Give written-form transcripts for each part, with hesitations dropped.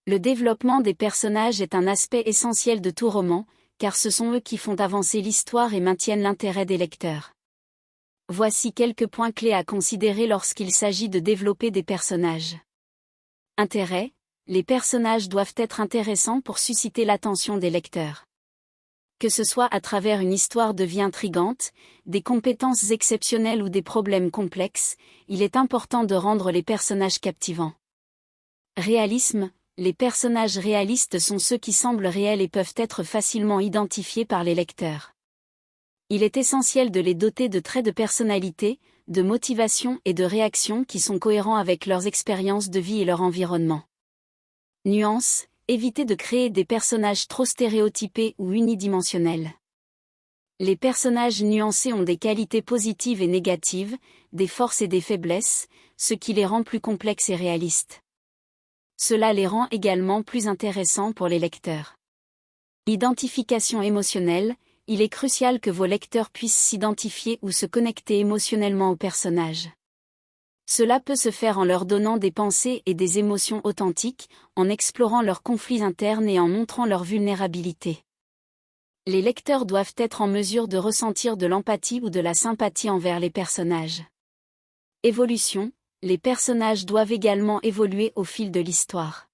Le développement des personnages est un aspect essentiel de tout roman, car ce sont eux qui font avancer l'histoire et maintiennent l'intérêt des lecteurs. Voici quelques points clés à considérer lorsqu'il s'agit de développer des personnages. Intérêt: les personnages doivent être intéressants pour susciter l'attention des lecteurs. Que ce soit à travers une histoire de vie intrigante, des compétences exceptionnelles ou des problèmes complexes, il est important de rendre les personnages captivants. Réalisme: les personnages réalistes sont ceux qui semblent réels et peuvent être facilement identifiés par les lecteurs. Il est essentiel de les doter de traits de personnalité, de motivation et de réaction qui sont cohérents avec leurs expériences de vie et leur environnement. Nuance: évitez de créer des personnages trop stéréotypés ou unidimensionnels. Les personnages nuancés ont des qualités positives et négatives, des forces et des faiblesses, ce qui les rend plus complexes et réalistes. Cela les rend également plus intéressants pour les lecteurs. Identification émotionnelle: il est crucial que vos lecteurs puissent s'identifier ou se connecter émotionnellement aux personnages. Cela peut se faire en leur donnant des pensées et des émotions authentiques, en explorant leurs conflits internes et en montrant leur vulnérabilité. Les lecteurs doivent être en mesure de ressentir de l'empathie ou de la sympathie envers les personnages. Évolution: les personnages doivent également évoluer au fil de l'histoire.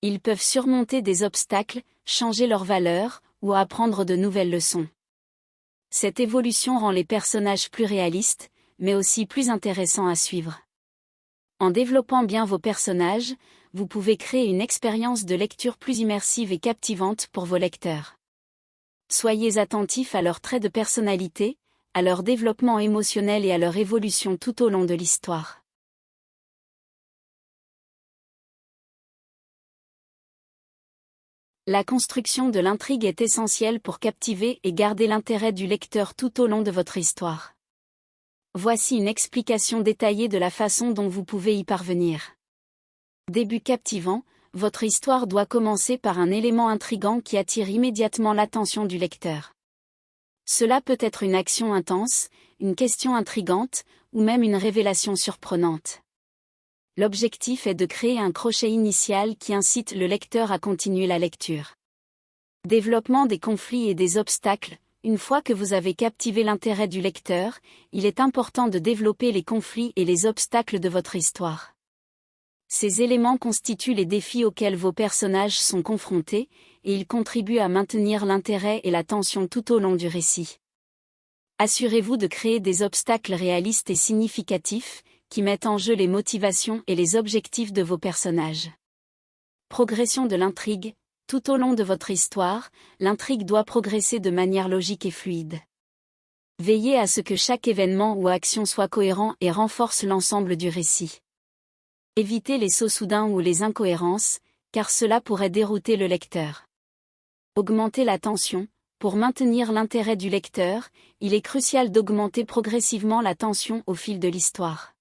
Ils peuvent surmonter des obstacles, changer leurs valeurs, ou apprendre de nouvelles leçons. Cette évolution rend les personnages plus réalistes, mais aussi plus intéressants à suivre. En développant bien vos personnages, vous pouvez créer une expérience de lecture plus immersive et captivante pour vos lecteurs. Soyez attentifs à leurs traits de personnalité, à leur développement émotionnel et à leur évolution tout au long de l'histoire. La construction de l'intrigue est essentielle pour captiver et garder l'intérêt du lecteur tout au long de votre histoire. Voici une explication détaillée de la façon dont vous pouvez y parvenir. Début captivant: votre histoire doit commencer par un élément intrigant qui attire immédiatement l'attention du lecteur. Cela peut être une action intense, une question intrigante, ou même une révélation surprenante. L'objectif est de créer un crochet initial qui incite le lecteur à continuer la lecture. Développement des conflits et des obstacles: une fois que vous avez captivé l'intérêt du lecteur, il est important de développer les conflits et les obstacles de votre histoire. Ces éléments constituent les défis auxquels vos personnages sont confrontés, et ils contribuent à maintenir l'intérêt et la tension tout au long du récit. Assurez-vous de créer des obstacles réalistes et significatifs, qui mettent en jeu les motivations et les objectifs de vos personnages. Progression de l'intrigue: tout au long de votre histoire, l'intrigue doit progresser de manière logique et fluide. Veillez à ce que chaque événement ou action soit cohérent et renforce l'ensemble du récit. Évitez les sauts soudains ou les incohérences, car cela pourrait dérouter le lecteur. Augmentez la tension: pour maintenir l'intérêt du lecteur, il est crucial d'augmenter progressivement la tension au fil de l'histoire.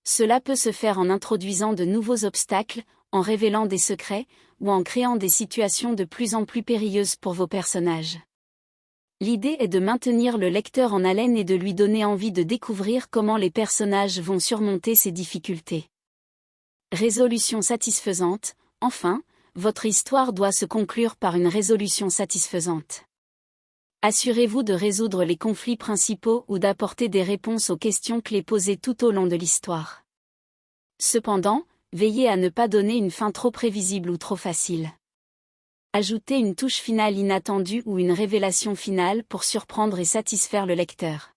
Cela peut se faire en introduisant de nouveaux obstacles, en révélant des secrets, ou en créant des situations de plus en plus périlleuses pour vos personnages. L'idée est de maintenir le lecteur en haleine et de lui donner envie de découvrir comment les personnages vont surmonter ces difficultés. Résolution satisfaisante: enfin, votre histoire doit se conclure par une résolution satisfaisante. Assurez-vous de résoudre les conflits principaux ou d'apporter des réponses aux questions clés posées tout au long de l'histoire. Cependant, veillez à ne pas donner une fin trop prévisible ou trop facile. Ajoutez une touche finale inattendue ou une révélation finale pour surprendre et satisfaire le lecteur.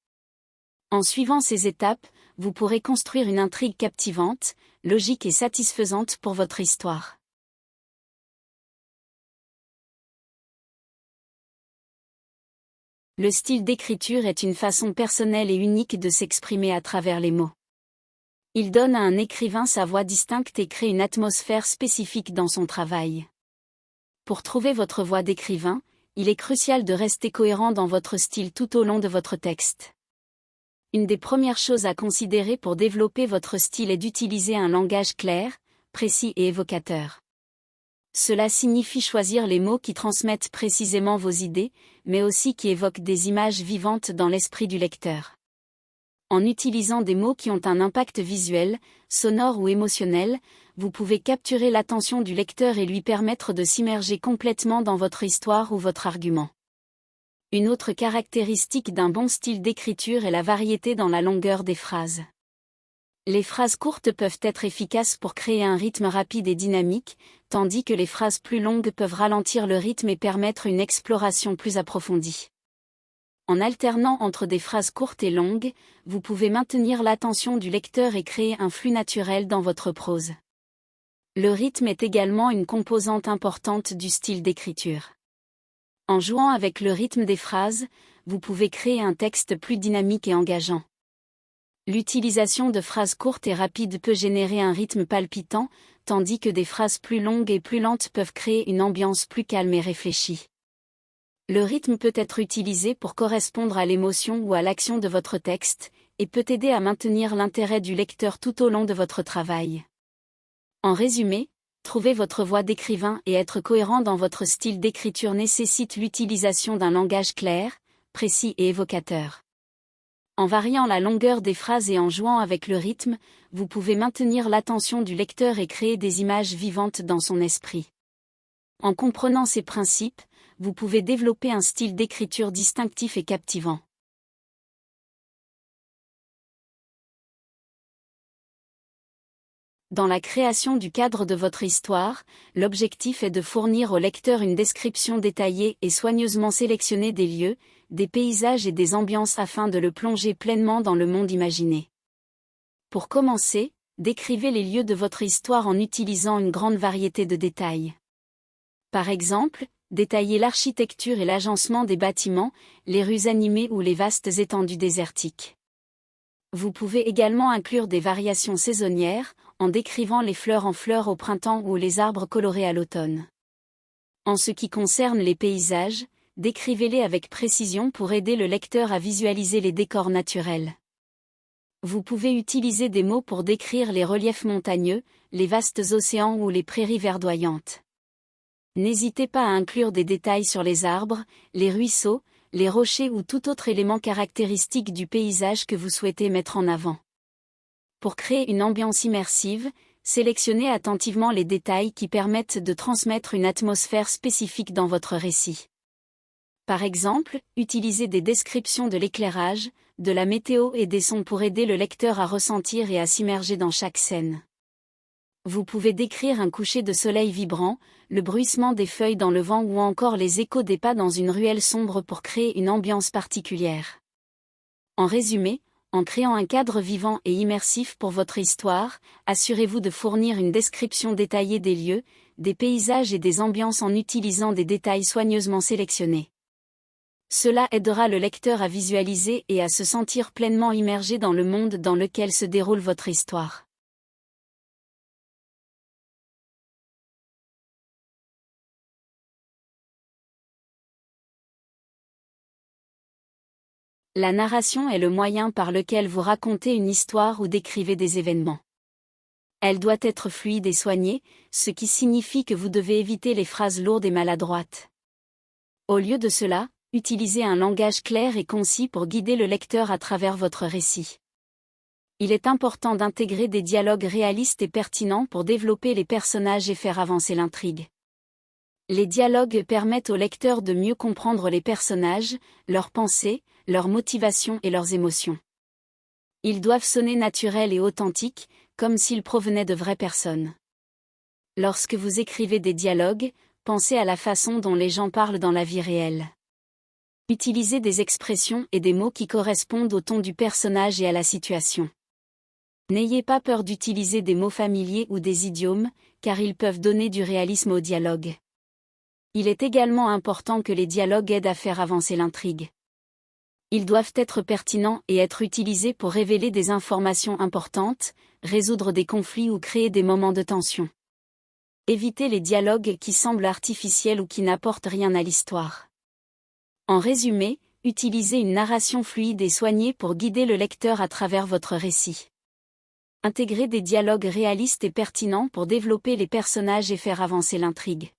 En suivant ces étapes, vous pourrez construire une intrigue captivante, logique et satisfaisante pour votre histoire. Le style d'écriture est une façon personnelle et unique de s'exprimer à travers les mots. Il donne à un écrivain sa voix distincte et crée une atmosphère spécifique dans son travail. Pour trouver votre voix d'écrivain, il est crucial de rester cohérent dans votre style tout au long de votre texte. Une des premières choses à considérer pour développer votre style est d'utiliser un langage clair, précis et évocateur. Cela signifie choisir les mots qui transmettent précisément vos idées, mais aussi qui évoquent des images vivantes dans l'esprit du lecteur. En utilisant des mots qui ont un impact visuel, sonore ou émotionnel, vous pouvez capturer l'attention du lecteur et lui permettre de s'immerger complètement dans votre histoire ou votre argument. Une autre caractéristique d'un bon style d'écriture est la variété dans la longueur des phrases. Les phrases courtes peuvent être efficaces pour créer un rythme rapide et dynamique, tandis que les phrases plus longues peuvent ralentir le rythme et permettre une exploration plus approfondie. En alternant entre des phrases courtes et longues, vous pouvez maintenir l'attention du lecteur et créer un flux naturel dans votre prose. Le rythme est également une composante importante du style d'écriture. En jouant avec le rythme des phrases, vous pouvez créer un texte plus dynamique et engageant. L'utilisation de phrases courtes et rapides peut générer un rythme palpitant, tandis que des phrases plus longues et plus lentes peuvent créer une ambiance plus calme et réfléchie. Le rythme peut être utilisé pour correspondre à l'émotion ou à l'action de votre texte, et peut aider à maintenir l'intérêt du lecteur tout au long de votre travail. En résumé, trouver votre voix d'écrivain et être cohérent dans votre style d'écriture nécessite l'utilisation d'un langage clair, précis et évocateur. En variant la longueur des phrases et en jouant avec le rythme, vous pouvez maintenir l'attention du lecteur et créer des images vivantes dans son esprit. En comprenant ces principes, vous pouvez développer un style d'écriture distinctif et captivant. Dans la création du cadre de votre histoire, l'objectif est de fournir au lecteur une description détaillée et soigneusement sélectionnée des lieux, des paysages et des ambiances afin de le plonger pleinement dans le monde imaginé. Pour commencer, décrivez les lieux de votre histoire en utilisant une grande variété de détails. Par exemple, détaillez l'architecture et l'agencement des bâtiments, les rues animées ou les vastes étendues désertiques. Vous pouvez également inclure des variations saisonnières, en décrivant les fleurs en fleurs au printemps ou les arbres colorés à l'automne. En ce qui concerne les paysages, décrivez-les avec précision pour aider le lecteur à visualiser les décors naturels. Vous pouvez utiliser des mots pour décrire les reliefs montagneux, les vastes océans ou les prairies verdoyantes. N'hésitez pas à inclure des détails sur les arbres, les ruisseaux, les rochers ou tout autre élément caractéristique du paysage que vous souhaitez mettre en avant. Pour créer une ambiance immersive, sélectionnez attentivement les détails qui permettent de transmettre une atmosphère spécifique dans votre récit. Par exemple, utilisez des descriptions de l'éclairage, de la météo et des sons pour aider le lecteur à ressentir et à s'immerger dans chaque scène. Vous pouvez décrire un coucher de soleil vibrant, le bruissement des feuilles dans le vent ou encore les échos des pas dans une ruelle sombre pour créer une ambiance particulière. En résumé, en créant un cadre vivant et immersif pour votre histoire, assurez-vous de fournir une description détaillée des lieux, des paysages et des ambiances en utilisant des détails soigneusement sélectionnés. Cela aidera le lecteur à visualiser et à se sentir pleinement immergé dans le monde dans lequel se déroule votre histoire. La narration est le moyen par lequel vous racontez une histoire ou décrivez des événements. Elle doit être fluide et soignée, ce qui signifie que vous devez éviter les phrases lourdes et maladroites. Au lieu de cela, utilisez un langage clair et concis pour guider le lecteur à travers votre récit. Il est important d'intégrer des dialogues réalistes et pertinents pour développer les personnages et faire avancer l'intrigue. Les dialogues permettent au lecteur de mieux comprendre les personnages, leurs pensées, leurs motivations et leurs émotions. Ils doivent sonner naturels et authentiques, comme s'ils provenaient de vraies personnes. Lorsque vous écrivez des dialogues, pensez à la façon dont les gens parlent dans la vie réelle. Utilisez des expressions et des mots qui correspondent au ton du personnage et à la situation. N'ayez pas peur d'utiliser des mots familiers ou des idiomes, car ils peuvent donner du réalisme au dialogue. Il est également important que les dialogues aident à faire avancer l'intrigue. Ils doivent être pertinents et être utilisés pour révéler des informations importantes, résoudre des conflits ou créer des moments de tension. Évitez les dialogues qui semblent artificiels ou qui n'apportent rien à l'histoire. En résumé, utilisez une narration fluide et soignée pour guider le lecteur à travers votre récit. Intégrez des dialogues réalistes et pertinents pour développer les personnages et faire avancer l'intrigue.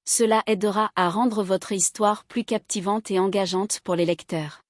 Cela aidera à rendre votre histoire plus captivante et engageante pour les lecteurs.